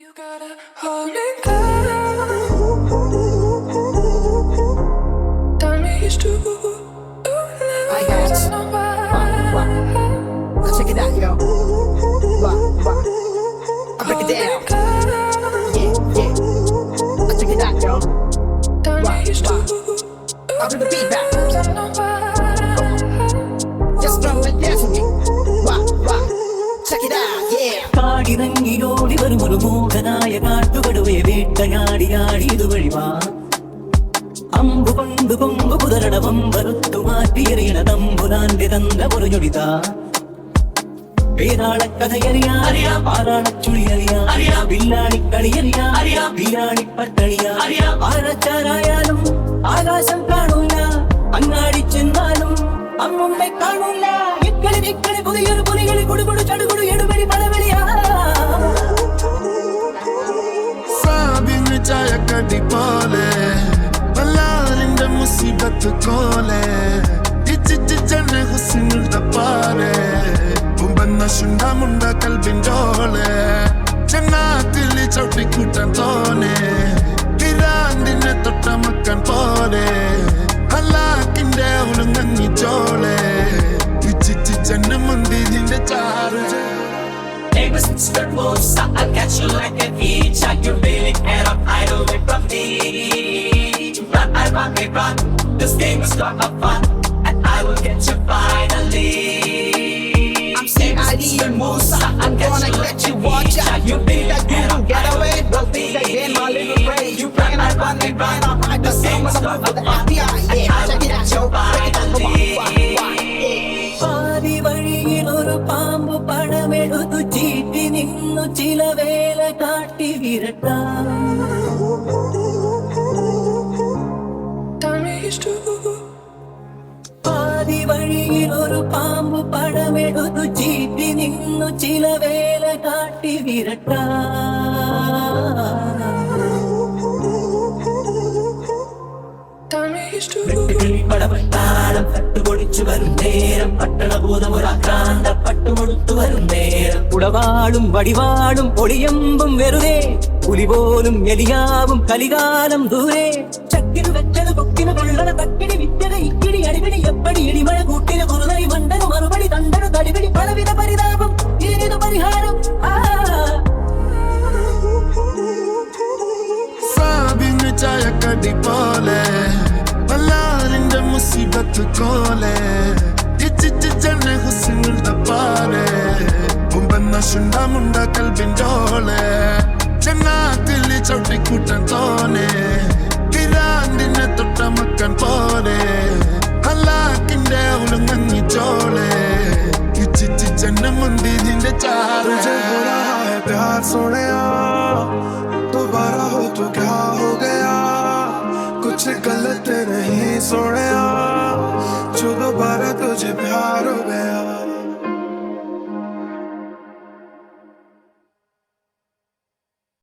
You gotta hold me down. Tell me it's true. I got it. Now check it out, yo. I break it down. Yeah. Now check it out, yo. I bring the beat back. Just from it down to me. Check it out, yeah. കാടിറങ്ങിയോടി വരും ഒരു മൂകനായ കാട്ടുകടുവേ വേട്ടയാടിയാടി ഇതുവഴിവാ അമ്പു പന്ത് കൊമ്പ് കുതിരടവം വറുത്തു മാറ്റിയെറിയണ തമ്പുരാന്റെ തന്ത പൊറിഞ്ഞൊടിതാ വേതാളക്കഥയറിയാം പാറാളച്ചുളിയറിയാം വില്ലാണിക്കളിയറിയാം വീരാണിപ്പട്ടണിയാ ആരച്ചാരായാലും ആകാശം കാണൂല അങ്ങാടി ചെന്നാലും അമ്മുമ്മെ കാണൂല ഇക്കളി നിക്കളി പുതിയൊരു പുലികളി കൊടുകൊടു ചടുകൊടു എടുപടി പടവെളിയാ സാബിന് ചായക്കടി പോലെ വല്ലാലിന്റെ മുസീബത്ത് കോലെ ഇച്ചിച്ചിച്ചെന്നെ ഹുസിനുടെ പാലെ മുമ്പെന്ന ശുണ്ടാമുണ്ട കൽബിൻജോളെ ചെന്നാത്തിലി ചവിട്ടിക്കൂട്ടാൻ തോനെ പിരാണ്ടിനെ തൊട്ട മക്കൻ പോലെ അല്ലാക്കിന്റെ ഉണങ്ങി ചോളെ ഇച്ചിച്ചിച്ചെന്നെ മുന്തിരിന്റെ ചാറ് Neighbors and skirt wolves, I'll catch you like an each. Are you really head up, hide away from me? Run, I run, this game is not of fun, and I will get you finally. I'm saying ID and Musa, I'm gonna get you, watch out. You think that you can get away? Don't think again, my little prey. You run, I run, I'll hide the same as I'm for the FBI. Yeah, check it out, yo. Check it out, പാതി വഴിയിൽ ഒരു പാമ്പ് പടമെടുത്തു ചീറ്റി നിന്നു ചില വേല കാട്ടി വിരട്ടാം Tell me it's true. പാതി വഴിയിൽ ഒരു പാമ്പ് പടമെടുത്തു ചീറ്റി നിന്നു ചില വേല കാട്ടി വിരട്ടാം Tell me it's true. പടപെട്ടാളം തട്ടുപൊടിച്ചു വരും നേരം പട്ടണഭൂതം ഒരാക്രാന്ത പട്ടുമൊടുത്തു വരും നേരം ഉടവാളും വടിവാളും ഒളിയമ്പും വെറുതെ പുലി പോലും എലിയാവും കലികാലം ദൂരെ ചക്കിനു വെച്ചത് കൊക്കിനു കൊള്ളണ തക്കിടി വിറ്റത് ഇക്കിടി അടിപിടി എപ്പടി ഇടിമഴ കൂട്ടിന് കുറുനരി മണ്ടനു മറുപടി തണ്ടനു തടിപിടി പലവിധ പരിതാപം ഇതിനു പരിഹാരം സാബിന് ചായക്കടി പോലെ വല്ലാലിന്റെ മുസീബത്ത് കോലെ ഇച്ചിച്ചിച്ചെന്നെ ഹുസിനുടെ പാലെ മുമ്പെന്ന ശുണ്ടാമുണ്ട കൽബിൻജോളെ ചെന്നാത്തിലി ചവിട്ടിക്കൂട്ടാൻ തോനെ പിരാണ്ടിനെ തൊട്ട മക്കൻ പോലെ അല്ലാക്കിന്റെ ഉണങ്ങി ചോളെ ഇച്ചിച്ചിച്ചെന്നെ മുന്തിരിന്റെ ചാറ് प्यार सोनिया दोबारा हो तो क्या हो गया कुछ गलत नहीं सोनिया जो दोबारा तुझे प्यार हो गया